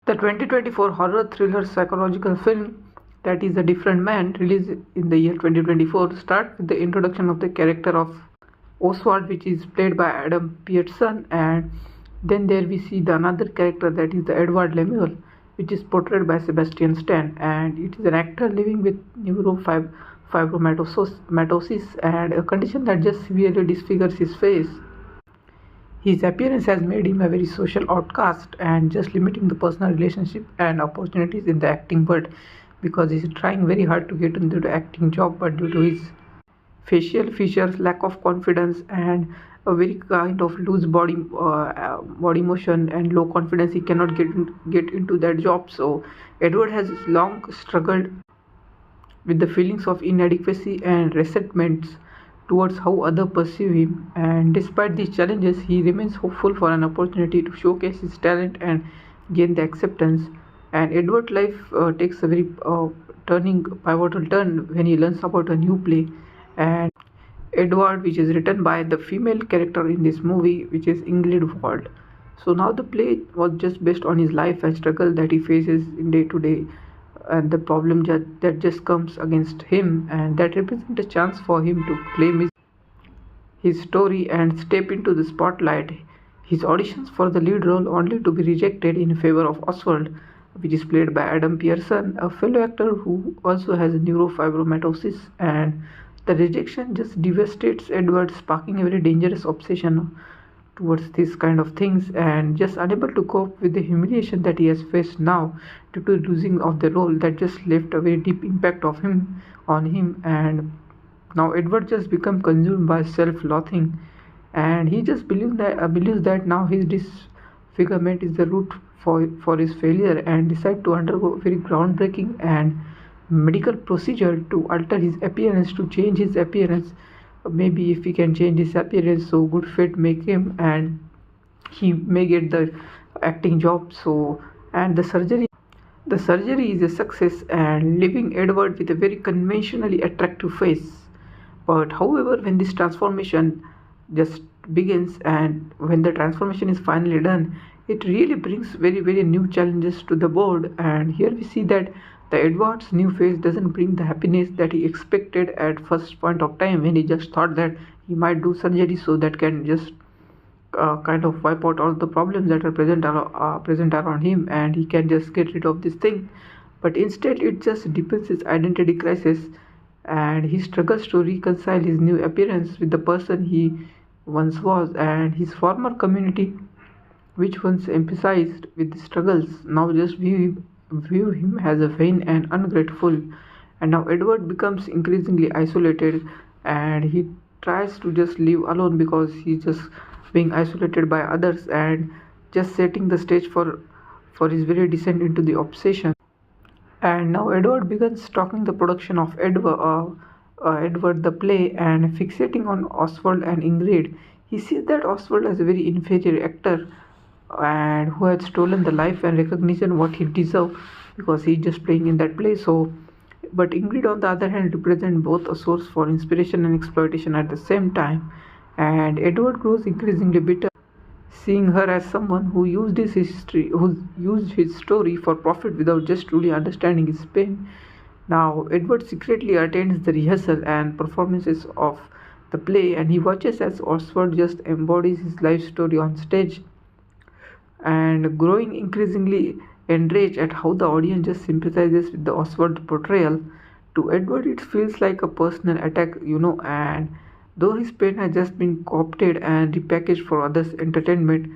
The 2024 horror thriller psychological film that is A Different Man, released in the year 2024, starts with the introduction of the character of Oswald, which is played by Adam Pearson, and then there we see the another character that is the Edward Lemuel, which is portrayed by Sebastian Stan, and it is an actor living with neurofibromatosis and a condition that just severely disfigures his face. His appearance has made him a very social outcast and just limiting the personal relationship and opportunities in the acting world because he's trying very hard to get into the acting job, but due to his facial features, lack of confidence, and a very kind of loose body motion and low confidence, he cannot get into that job. So Edward has long struggled with the feelings of inadequacy and resentments towards how others perceive him, and despite these challenges he remains hopeful for an opportunity to showcase his talent and gain the acceptance. And Edward's life takes a very pivotal turn when he learns about a new play, and Edward, which is written by the female character in this movie, which is Ingrid Wald. So now the play was just based on his life and struggle that he faces in day to day, and the problem that just comes against him, and that represents a chance for him to claim his story and step into the spotlight. His auditions for the lead role only to be rejected in favor of Oswald, which is played by Adam Pearson, a fellow actor who also has neurofibromatosis, and the rejection just devastates Edward, sparking a very dangerous obsession towards these kind of things, and just unable to cope with the humiliation that he has faced now due to losing of the role that just left a very deep impact of him on him. And now Edward just become consumed by self-loathing, and he just believes that now his disfigurement is the root for his failure, and decide to undergo very groundbreaking and medical procedure to alter his appearance, to change his appearance. Maybe if he can change his appearance, so good fate make him and he may get the acting job. So, and the surgery is a success and leaving Edward with a very conventionally attractive face. But however, when this transformation just begins and when the transformation is finally done, it really brings very new challenges to the board. And here we see that the Edward's new face doesn't bring the happiness that he expected at first point of time, when he just thought that he might do surgery so that can just kind of wipe out all the problems that are present around him, and he can just get rid of this thing. But instead it just deepens his identity crisis, and he struggles to reconcile his new appearance with the person he once was, and his former community, which once emphasized with the struggles, now just view him as a vain and ungrateful. And now Edward becomes increasingly isolated, and he tries to just live alone because he's just being isolated by others, and just setting the stage for his very descent into the obsession. And now Edward begins stalking the production of Edward the play, and fixating on Oswald and Ingrid. He sees that Oswald is a very inferior actor and who had stolen the life and recognition what he deserved because he's just playing in that play. So, but Ingrid on the other hand represents both a source for inspiration and exploitation at the same time, and Edward grows increasingly bitter, seeing her as someone who used his story for profit without just truly understanding his pain. Now, Edward secretly attends the rehearsal and performances of the play, and he watches as Oswald just embodies his life story on stage, and growing increasingly enraged at how the audience just sympathizes with the Oswald portrayal. To Edward, it feels like a personal attack, and though his pain has just been co-opted and repackaged for others' entertainment,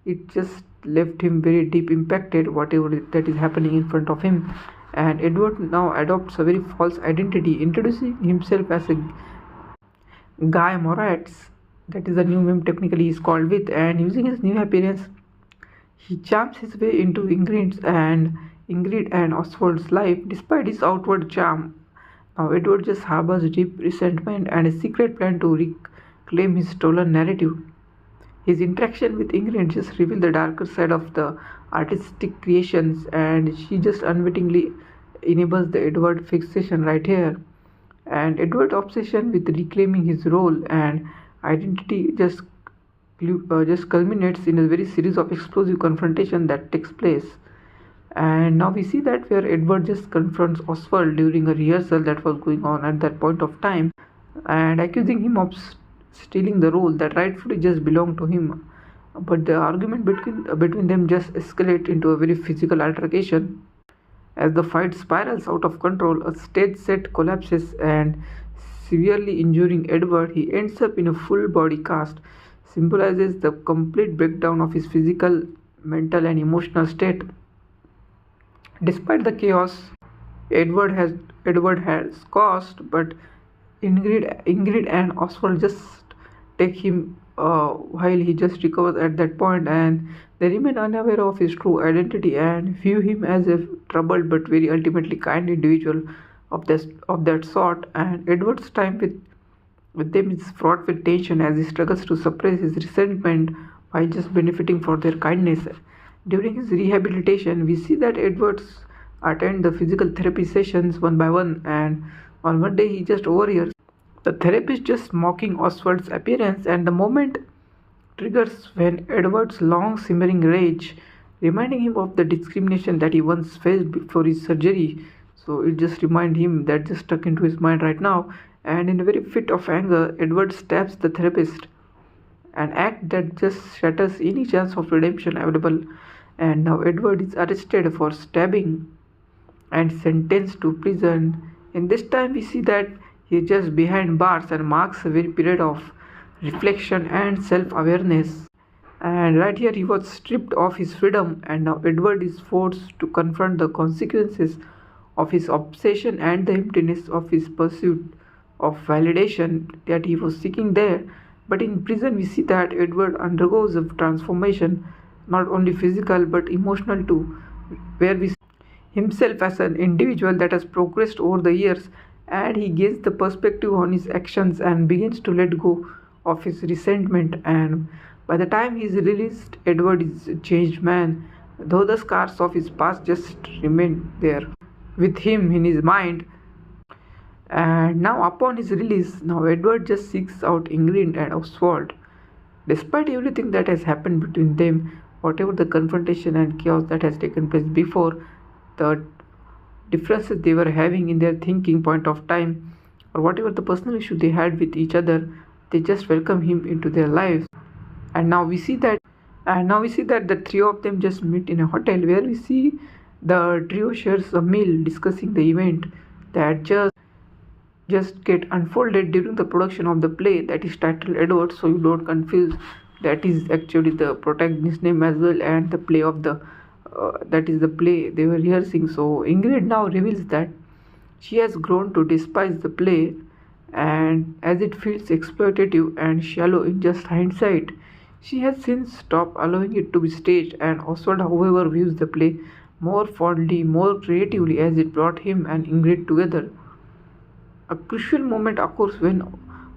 it just left him very deep impacted, whatever that is happening in front of him. And Edward now adopts a very false identity, introducing himself as a Guy Moritz, that is the new name technically he is called with, and using his new appearance, he charms his way into Ingrid and Oswald's life despite his outward charm. Now Edward just harbors deep resentment and a secret plan to reclaim his stolen narrative. His interaction with Ingrid just reveals the darker side of the artistic creations, and she just unwittingly enables the Edward fixation right here. And Edward's obsession with reclaiming his role and identity just culminates in a very series of explosive confrontation that takes place. And now we see that where Edward just confronts Oswald during a rehearsal that was going on at that point of time, and accusing him of stealing the role that rightfully just belonged to him. But the argument between them just escalates into a very physical altercation. As the fight spirals out of control, a stage set collapses and severely injuring Edward, he ends up in a full body cast, symbolizes the complete breakdown of his physical, mental, and emotional state. Despite the chaos Edward has caused, but Ingrid and Oswald just take him while he just recovers at that point, and they remain unaware of his true identity and view him as a troubled but very ultimately kind individual of that sort. And Edward's time with them is fraught with tension as he struggles to suppress his resentment while just benefiting for their kindness. During his rehabilitation, we see that Edwards attend the physical therapy sessions one by one, and on one day he just overhears the therapist just mocking Oswald's appearance, and the moment triggers when Edward's long simmering rage, reminding him of the discrimination that he once faced before his surgery. So it just reminds him that just stuck into his mind right now. And in a very fit of anger, Edward stabs the therapist, an act that just shatters any chance of redemption available. And now Edward is arrested for stabbing and sentenced to prison. In this time, we see that he is just behind bars and marks a very period of reflection and self-awareness. And right here, he was stripped of his freedom, and now Edward is forced to confront the consequences of his obsession and the emptiness of his pursuit of validation that he was seeking there. But in prison, we see that Edward undergoes a transformation, not only physical but emotional too, where we see himself as an individual that has progressed over the years, and he gains the perspective on his actions and begins to let go of his resentment. And by the time he is released, Edward is a changed man, though the scars of his past just remain there with him in his mind. And now upon his release, now Edward just seeks out Ingrid and Oswald. Despite everything that has happened between them, whatever the confrontation and chaos that has taken place before, the differences they were having in their thinking point of time, or whatever the personal issue they had with each other, they just welcome him into their lives. And now we see that the three of them just meet in a hotel, where we see the trio shares a meal discussing the event that just get unfolded during the production of the play that is titled Edward. So you don't confuse, that is actually the protagonist's name as well, and the play of the that is the play they were rehearsing. So Ingrid now reveals that she has grown to despise the play, and as it feels exploitative and shallow in just hindsight, she has since stopped allowing it to be staged. And Oswald, however, views the play more fondly, more creatively, as it brought him and Ingrid together. A crucial moment occurs when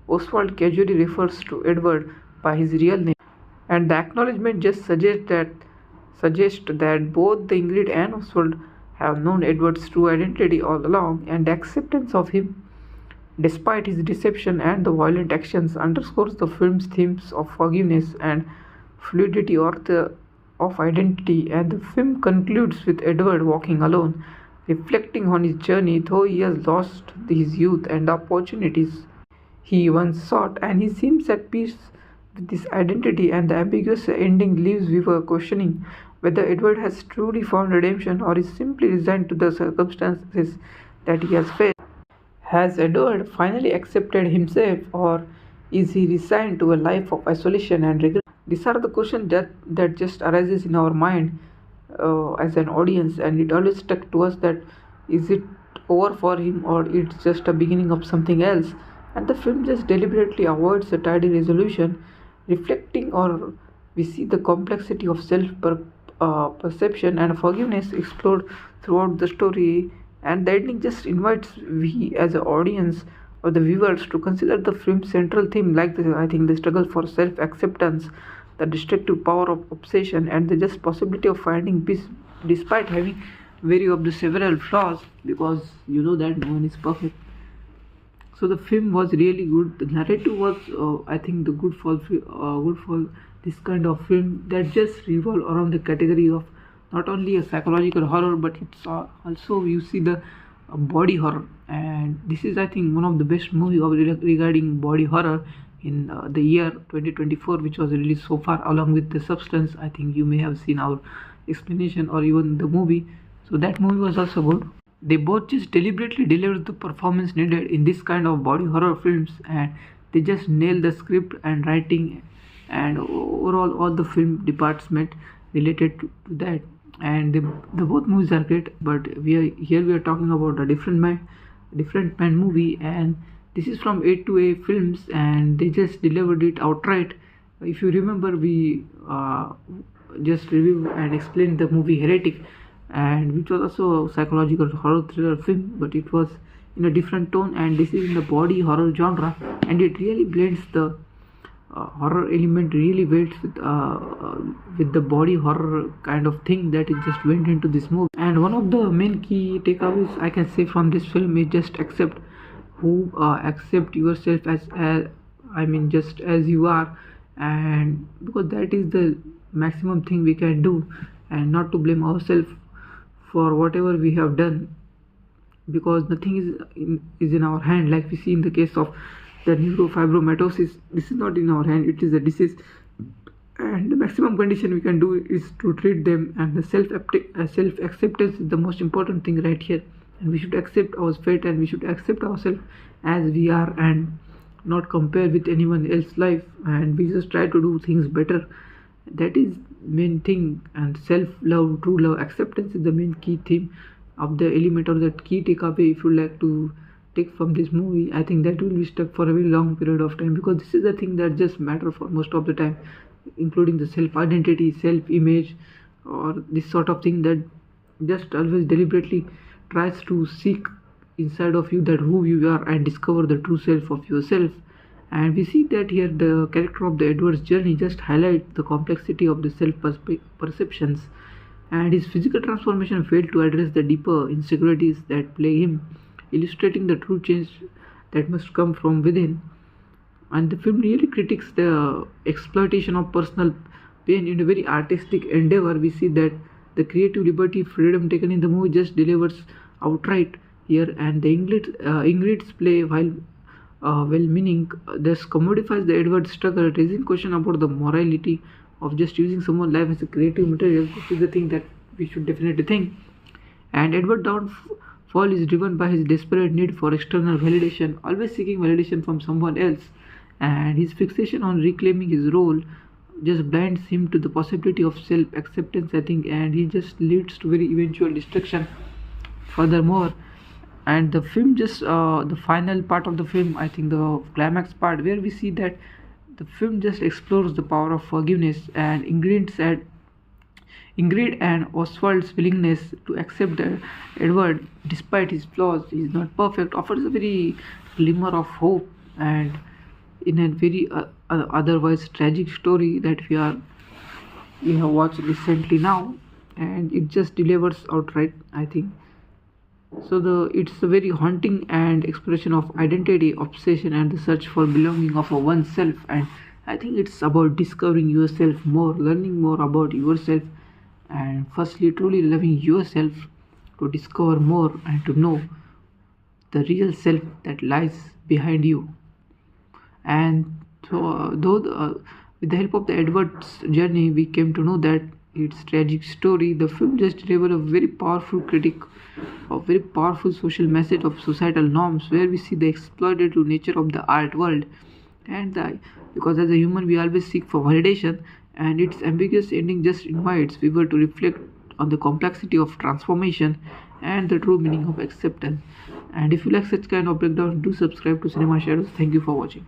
Oswald casually refers to Edward by his real name, and the acknowledgement just suggests that both the Ingrid and Oswald have known Edward's true identity all along, and the acceptance of him, despite his deception and the violent actions, underscores the film's themes of forgiveness and fluidity of identity. And the film concludes with Edward walking alone, reflecting on his journey, though he has lost his youth and the opportunities he once sought, and he seems at peace with this identity. And the ambiguous ending leaves viewer questioning whether Edward has truly found redemption or is simply resigned to the circumstances that he has faced. Has Edward finally accepted himself, or is he resigned to a life of isolation and regret? These are the questions that just arises in our mind as an audience, and it always stuck to us that is it over for him, or it's just a beginning of something else. And the film just deliberately avoids a tidy resolution, reflecting, or we see the complexity of perception and forgiveness explored throughout the story. And the ending just invites we as an audience or the viewers to consider the film's central theme, like I think the struggle for self-acceptance, the destructive power of obsession, and the just possibility of finding peace despite having very of the several flaws, because you know that no one is perfect. So the film was really good. The narrative was, I think, the good for this kind of film that just revolve around the category of not only a psychological horror, but it's also you see the body horror. And this is, I think, one of the best movie regarding body horror in the year 2024, which was released so far, along with the Substance. I think you may have seen our explanation or even the movie. So that movie was also good. They both just deliberately delivered the performance needed in this kind of body horror films, and they just nailed the script and writing and overall all the film department related to that. And the both movies are great, but we are talking about a different man movie, and this is from A2A Films, and they just delivered it outright. If you remember, we just reviewed and explained the movie Heretic, and which was also a psychological horror thriller film, but it was in a different tone, and this is in the body horror genre, and it really blends the horror element really waits with the body horror kind of thing that it just went into this movie. And one of the main key takeaways I can say from this film is just accept yourself as I mean just as you are, and because that is the maximum thing we can do, and not to blame ourselves for whatever we have done, because nothing is in our hand. Like we see in the case of the neurofibromatosis, this is not in our hand, it is a disease, and the maximum condition we can do is to treat them. And the self acceptance is the most important thing right here, and we should accept our fate, and we should accept ourselves as we are, and not compare with anyone else's life, and we just try to do things better. That is main thing. And self love, true love, acceptance is the main key theme of the element, or that key takeaway if you like to take from this movie. I think that will be stuck for a very long period of time, because this is the thing that just matter for most of the time, including the self identity, self image, or this sort of thing that just always deliberately tries to seek inside of you that who you are and discover the true self of yourself. And we see that here the character of the Edward's journey just highlight the complexity of the self perceptions, and his physical transformation failed to address the deeper insecurities that plague him, illustrating the true change that must come from within. And the film really critiques the exploitation of personal pain in a very artistic endeavor. We see that the creative liberty, freedom taken in the movie just delivers outright here, and the Ingrid's play, while well-meaning, thus commodifies the Edward struggle, raising question about the morality of just using someone's life as a creative material. This is the thing that we should definitely think. And Edward's downfall is driven by his desperate need for external validation, always seeking validation from someone else, and his fixation on reclaiming his role just blinds him to the possibility of self-acceptance, I think, and he just leads to very eventual destruction. Furthermore, and the film just the final part of the film, I think the climax part, where we see that the film just explores the power of forgiveness, and Ingrid and Oswald's willingness to accept that Edward, despite his flaws, is not perfect, offers a very glimmer of hope, and in a very otherwise tragic story that we have watched recently now, and it just delivers outright, I think. So it's a very haunting and expression of identity, obsession, and the search for belonging of oneself. And I think it's about discovering yourself more, learning more about yourself, and firstly truly loving yourself, to discover more and to know the real self that lies behind you. And so with the help of the Edward's journey, we came to know that its tragic story, the film just delivered a very powerful critique, a very powerful social message of societal norms, where we see the exploitative nature of the art world, and because as a human we always seek for validation, and its ambiguous ending just invites viewer to reflect on the complexity of transformation and the true meaning of acceptance. And if you like such kind of breakdowns, do subscribe to Cinema Shadows. Thank you for watching.